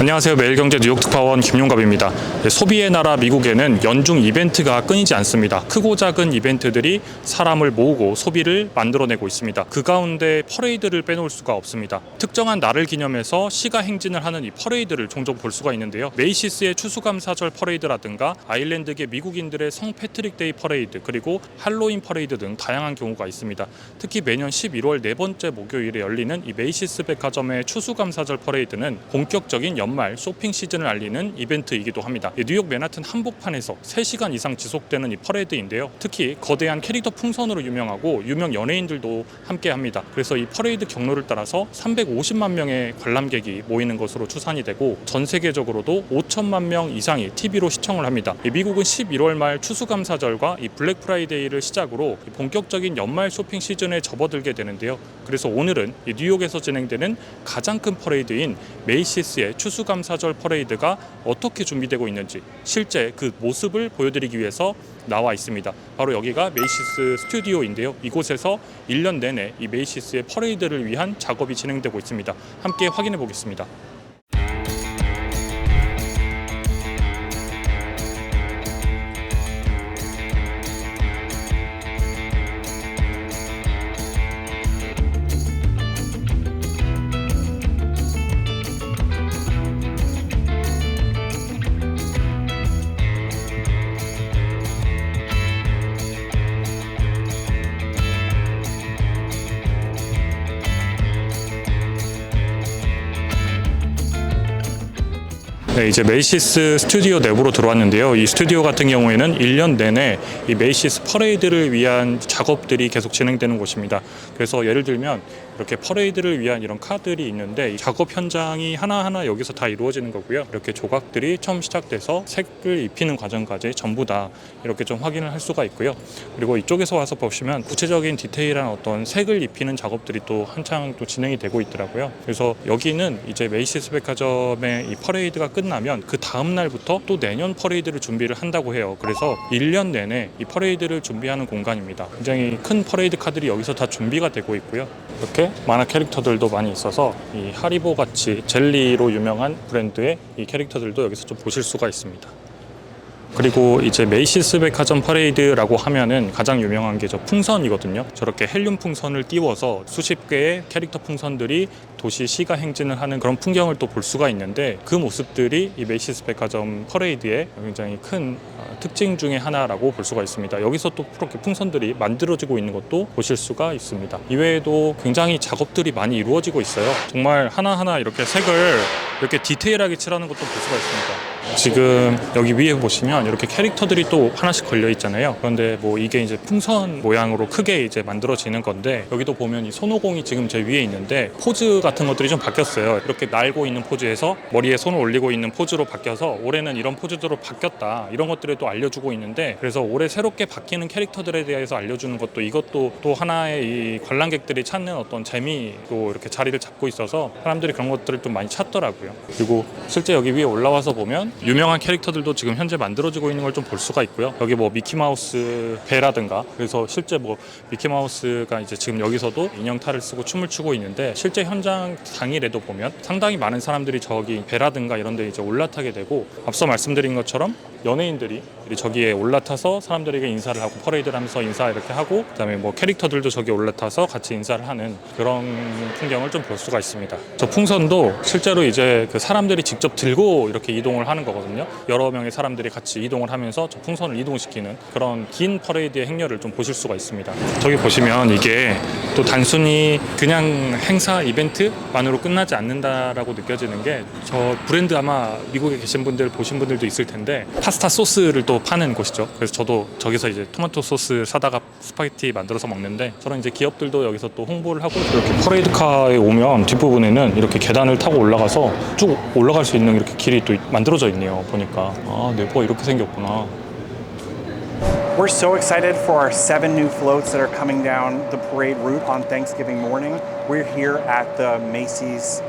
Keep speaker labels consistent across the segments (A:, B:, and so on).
A: 안녕하세요. 매일경제 뉴욕 특파원 김용갑입니다. 소비의 나라 미국에는 연중 이벤트가 끊이지 않습니다. 크고 작은 이벤트들이 사람을 모으고 소비를 만들어내고 있습니다. 그 가운데 퍼레이드를 빼놓을 수가 없습니다. 특정한 날을 기념해서 시가 행진을 하는 이 퍼레이드를 종종 볼 수가 있는데요. 메이시스의 추수감사절 퍼레이드라든가 아일랜드계 미국인들의 성 패트릭데이 퍼레이드, 그리고 할로윈 퍼레이드 등 다양한 경우가 있습니다. 특히 매년 11월 네 번째 목요일에 열리는 이 메이시스 백화점의 추수감사절 퍼레이드는 본격적인 연말 쇼핑 시즌을 알리는 이벤트이기도 합니다. 뉴욕 맨하튼 한복판에서 3시간 이상 지속되는 이 퍼레이드인데요. 특히 거대한 캐릭터 풍선으로 유명하고 유명 연예인들도 함께합니다. 그래서 이 퍼레이드 경로를 따라서 350만 명의 관람객이 모이는 것으로 추산이 되고 전 세계적으로도 5천만 명 이상이 TV로 시청을 합니다. 미국은 11월 말 추수감사절과 이 블랙 프라이데이를 시작으로 본격적인 연말 쇼핑 시즌에 접어들게 되는데요. 그래서 오늘은 이 뉴욕에서 진행되는 가장 큰 퍼레이드인 메이시스의 추수감사절 퍼레이드가 어떻게 준비되고 있는지 실제 그 모습을 보여드리기 위해서 나와 있습니다. 바로 여기가 메이시스 스튜디오인데요. 이곳에서 1년 내내 이 메이시스의 퍼레이드를 위한 작업이 진행되고 있습니다. 함께 확인해 보겠습니다. 네, 이제 메이시스 스튜디오 내부로 들어왔는데요. 이 스튜디오 같은 경우에는 1년 내내 이 메이시스 퍼레이드를 위한 작업들이 계속 진행되는 곳입니다. 그래서 예를 들면 이렇게 퍼레이드를 위한 이런 카드들이 있는데 이 작업 현장이 하나하나 여기서 다 이루어지는 거고요. 이렇게 조각들이 처음 시작돼서 색을 입히는 과정까지 전부 다 이렇게 좀 확인을 할 수가 있고요. 그리고 이쪽에서 와서 보시면 구체적인 디테일한 어떤 색을 입히는 작업들이 또 한창 또 진행이 되고 있더라고요. 그래서 여기는 이제 메이시스 백화점의 이 퍼레이드가 끝나면 그 다음 날부터 또 내년 퍼레이드를 준비를 한다고 해요. 그래서 1년 내내 이 퍼레이드를 준비하는 공간입니다. 굉장히 큰 퍼레이드 카드들이 여기서 다 준비가 되고 있고요. 이렇게 만화 캐릭터들도 많이 있어서 이 하리보 같이 젤리로 유명한 브랜드의 이 캐릭터들도 여기서 좀 보실 수가 있습니다. 그리고 이제 메이시스 백화점 퍼레이드라고 하면은 가장 유명한 게 저 풍선이거든요. 저렇게 헬륨 풍선을 띄워서 수십 개의 캐릭터 풍선들이 도시 시가 행진을 하는 그런 풍경을 또 볼 수가 있는데 그 모습들이 이 메이시스 백화점 퍼레이드의 굉장히 큰 특징 중에 하나라고 볼 수가 있습니다. 여기서 또 그렇게 풍선들이 만들어지고 있는 것도 보실 수가 있습니다. 이외에도 굉장히 작업들이 많이 이루어지고 있어요. 정말 하나하나 이렇게 색을 이렇게 디테일하게 칠하는 것도 볼 수가 있습니다. 지금 여기 위에 보시면 이렇게 캐릭터들이 또 하나씩 걸려 있잖아요. 그런데 뭐 이게 이제 풍선 모양으로 크게 이제 만들어지는 건데 여기도 보면 이 손오공이 지금 제 위에 있는데 포즈 같은 것들이 좀 바뀌었어요. 이렇게 날고 있는 포즈에서 머리에 손을 올리고 있는 포즈로 바뀌어서 올해는 이런 포즈로 바뀌었다, 이런 것들을 또 알려주고 있는데, 그래서 올해 새롭게 바뀌는 캐릭터들에 대해서 알려주는 것도 이것도 또 하나의 이 관람객들이 찾는 어떤 재미로 이렇게 자리를 잡고 있어서 사람들이 그런 것들을 좀 많이 찾더라고요. 그리고 실제 여기 위에 올라와서 보면 유명한 캐릭터들도 지금 현재 만들어지고 있는 걸 좀 볼 수가 있고요. 여기 뭐 미키마우스 배라든가, 그래서 실제 뭐 미키마우스가 이제 지금 여기서도 인형탈을 쓰고 춤을 추고 있는데 실제 현장 당일에도 보면 상당히 많은 사람들이 저기 배라든가 이런 데 이제 올라타게 되고, 앞서 말씀드린 것처럼 연예인들이 저기에 올라타서 사람들에게 인사를 하고 퍼레이드를 하면서 인사 이렇게 하고, 그다음에 뭐 캐릭터들도 저기 올라타서 같이 인사를 하는 그런 풍경을 좀 볼 수가 있습니다. 저 풍선도 실제로 이제 그 사람들이 직접 들고 이렇게 이동을 하는 거거든요. 여러 명의 사람들이 같이 이동을 하면서 저 풍선을 이동시키는 그런 긴 퍼레이드의 행렬을 좀 보실 수가 있습니다. 저기 보시면 이게 또 단순히 그냥 행사 이벤트만으로 끝나지 않는다라고 느껴지는 게, 저 브랜드 아마 미국에 계신 분들 보신 분들도 있을 텐데 파스타 소스를 또 파는 곳이죠. 그래서 저도 저기서 이제 토마토 소스 사다가 스파게티 만들어서 먹는데, 저런 이제 기업들도 여기서 또 홍보를 하고, 이렇게 퍼레이드카에 오면 뒷부분에는 이렇게 계단을 타고 올라가서 쭉 올라갈 수 있는 이렇게 길이 또 만들어져 있네요. 보니까 내부가 이렇게 생겼구나.
B: We're so excited for our 7 new floats that are coming down the parade route on Thanksgiving morning. We're here at the Macy's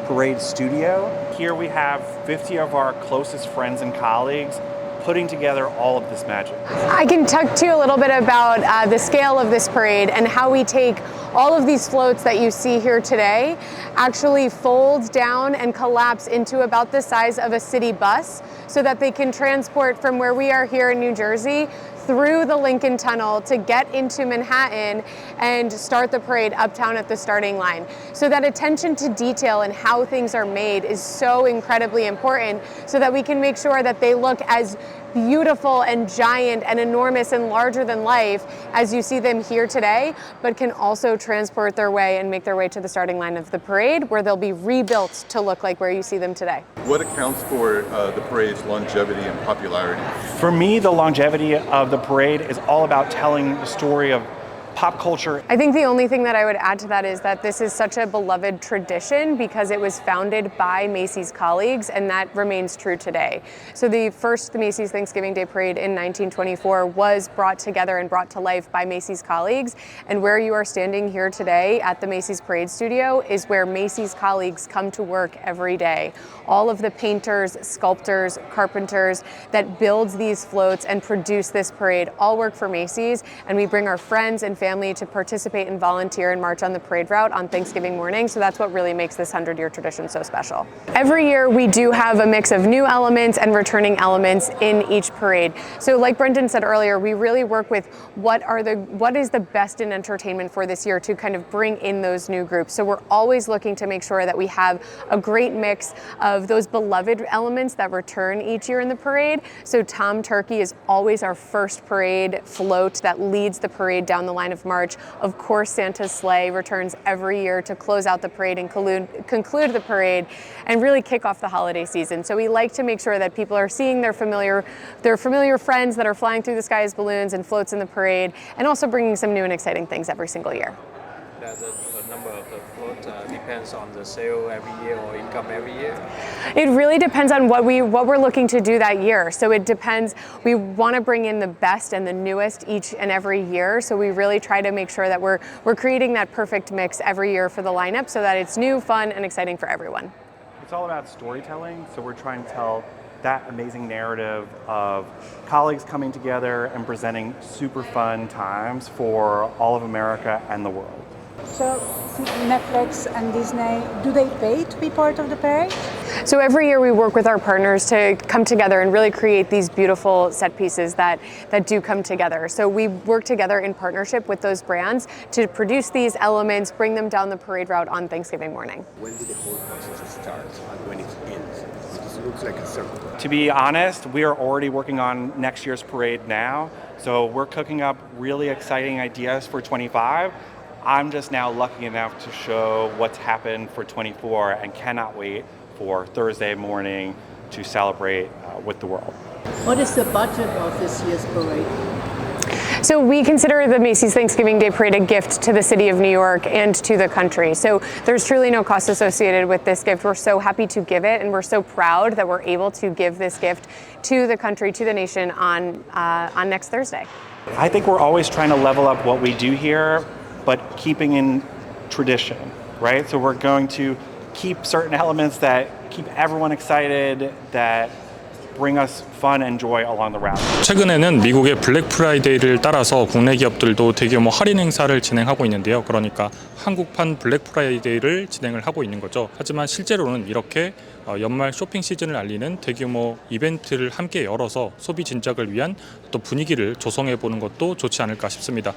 B: Parade Studio. Here we have 50 of our closest friends and colleagues putting together all of this magic?
C: I can talk to you a little bit about the scale of this parade and how we take all of these floats that you see here today, actually fold down and collapse into about the size of a city bus so that they can transport from where we are here in New Jersey through the Lincoln Tunnel to get into Manhattan and start the parade uptown at the starting line. So that attention to detail and how things are made is so incredibly important so that we can make sure that they look as beautiful and giant and enormous and larger than life as you see them here today, but can also transport their way and make their way to the starting line of the parade where they'll be rebuilt to look like where you see them today.
D: What accounts for the parade's longevity and popularity?
B: For me, the longevity of the parade is all about telling the story of pop culture.
C: I think the only thing that I would add to that is that this is such a beloved tradition because it was founded by Macy's colleagues, and that remains true today. So the first Macy's Thanksgiving Day Parade in 1924 was brought together and brought to life by Macy's colleagues, and where you are standing here today at the Macy's Parade Studio is where Macy's colleagues come to work every day. All of the painters, sculptors, carpenters that build these floats and produce this parade all work for Macy's, and we bring our friends and family to participate and volunteer and march on the parade route on Thanksgiving morning. So that's what really makes this 100-year tradition so special. Every year we do have a mix of new elements and returning elements in each parade. So like Brendan said earlier, we really work with what is the best in entertainment for this year to kind of bring in those new groups. So we're always looking to make sure that we have a great mix of those beloved elements that return each year in the parade. So Tom Turkey is always our first parade float that leads the parade down the line of March. Of course, Santa's sleigh returns every year to close out the parade and conclude the parade and really kick off the holiday season. So we like to make sure that people are seeing their familiar friends that are flying through the sky as balloons and floats in the parade, and also bringing some new and exciting things every single year.
E: Does the number of the float depends on the sale every year or income every year?
C: It really depends on what we're looking to do that year. So it depends. We want to bring in the best and the newest each and every year. So we really try to make sure that we're creating that perfect mix every year for the lineup so that it's new, fun, and exciting for everyone.
B: It's all about storytelling, so we're trying to tell that amazing narrative of colleagues coming together and presenting super fun times for all of America and the world.
F: So Netflix and Disney, do they pay to be part of the parade?
C: So every year we work with our partners to come together and really create these beautiful set pieces that do come together. So we work together in partnership with those brands to produce these elements, bring them down the parade route on Thanksgiving morning.
G: When did the whole process start and when it ends? It looks like a circle.
B: To be honest, we are already working on next year's parade now. So we're cooking up really exciting ideas for 25. I'm just now lucky enough to show what's happened for 24 and cannot wait for Thursday morning to celebrate with the world.
H: What is the budget of this year's parade?
C: So we consider the Macy's Thanksgiving Day Parade a gift to the city of New York and to the country. So there's truly no cost associated with this gift. We're so happy to give it, and we're so proud that we're able to give this gift to the country, to the nation on next Thursday.
B: I think we're always trying to level up what we do here, but keeping in tradition, right? So we're going to keep certain elements that keep everyone excited, that bring us fun and joy along the route.
A: 최근에는 미국의 블랙 프라이데이를 따라서 국내 기업들도 대규모 할인 행사를 진행하고 있는데요. 그러니까 한국판 블랙 프라이데이를 진행을 하고 있는 거죠. 하지만 실제로는 이렇게 연말 쇼핑 시즌을 알리는 대규모 이벤트를 함께 열어서 소비 진작을 위한 또 분위기를 조성해 보는 것도 좋지 않을까 싶습니다.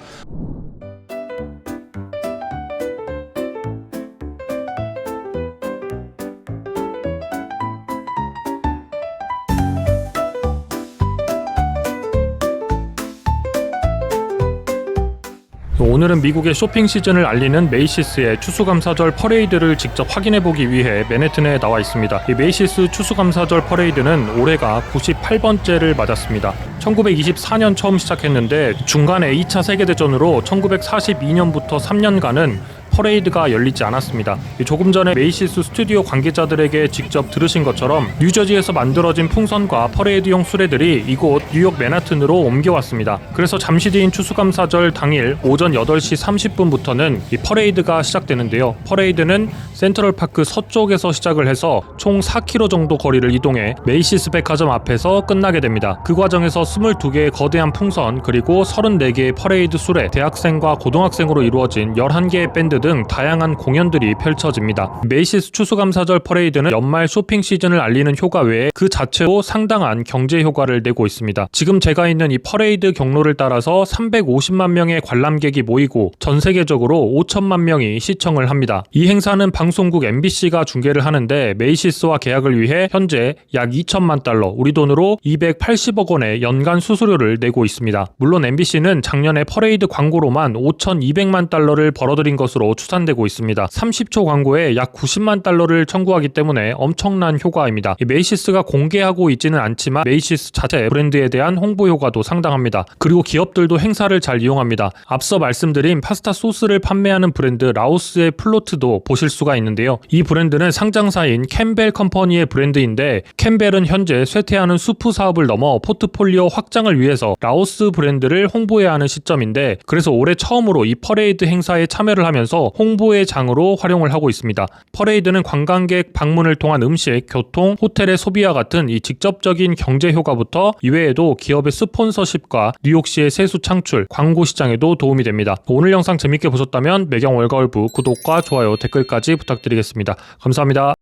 A: 오늘은 미국의 쇼핑 시즌을 알리는 메이시스의 추수감사절 퍼레이드를 직접 확인해보기 위해 맨해튼에 나와 있습니다. 이 메이시스 추수감사절 퍼레이드는 올해가 98번째를 맞았습니다. 1924년 처음 시작했는데 중간에 2차 세계대전으로 1942년부터 3년간은 퍼레이드가 열리지 않았습니다. 조금 전에 메이시스 스튜디오 관계자들에게 직접 들으신 것처럼 뉴저지에서 만들어진 풍선과 퍼레이드용 수레들이 이곳 뉴욕 맨하튼으로 옮겨왔습니다. 그래서 잠시 뒤인 추수감사절 당일 오전 8시 30분부터는 이 퍼레이드가 시작되는데요. 퍼레이드는 센트럴파크 서쪽에서 시작을 해서 총 4km 정도 거리를 이동해 메이시스 백화점 앞에서 끝나게 됩니다. 그 과정에서 22개의 거대한 풍선 그리고 34개의 퍼레이드 수레, 대학생과 고등학생으로 이루어진 11개의 밴드 등 다양한 공연들이 펼쳐집니다. 메이시스 추수감사절 퍼레이드는 연말 쇼핑 시즌을 알리는 효과 외에 그 자체로 상당한 경제 효과를 내고 있습니다. 지금 제가 있는 이 퍼레이드 경로를 따라서 350만 명의 관람객이 모이고 전 세계적으로 5천만 명이 시청을 합니다. 이 행사는 방송국 MBC가 중계를 하는데 메이시스와 계약을 위해 현재 약 2천만 달러, 우리 돈으로 280억 원의 연간 수수료를 내고 있습니다. 물론 MBC는 작년에 퍼레이드 광고로만 5,200만 달러를 벌어들인 것으로 추산되고 있습니다. 30초 광고에 약 90만 달러를 청구하기 때문에 엄청난 효과입니다. 메이시스가 공개하고 있지는 않지만 메이시스 자체 브랜드에 대한 홍보 효과도 상당합니다. 그리고 기업들도 행사를 잘 이용합니다. 앞서 말씀드린 파스타 소스를 판매하는 브랜드 라오스의 플로트도 보실 수가 있는데요. 이 브랜드는 상장사인 캠벨 컴퍼니의 브랜드인데 캠벨은 현재 쇠퇴하는 수프 사업을 넘어 포트폴리오 확장을 위해서 라오스 브랜드를 홍보해야 하는 시점인데 그래서 올해 처음으로 이 퍼레이드 행사에 참여를 하면서 홍보의 장으로 활용을 하고 있습니다. 퍼레이드는 관광객 방문을 통한 음식, 교통, 호텔의 소비와 같은 이 직접적인 경제 효과부터 이외에도 기업의 스폰서십과 뉴욕시의 세수 창출, 광고 시장에도 도움이 됩니다. 오늘 영상 재밌게 보셨다면 매경 월가월부 구독과 좋아요, 댓글까지 부탁드리겠습니다. 감사합니다.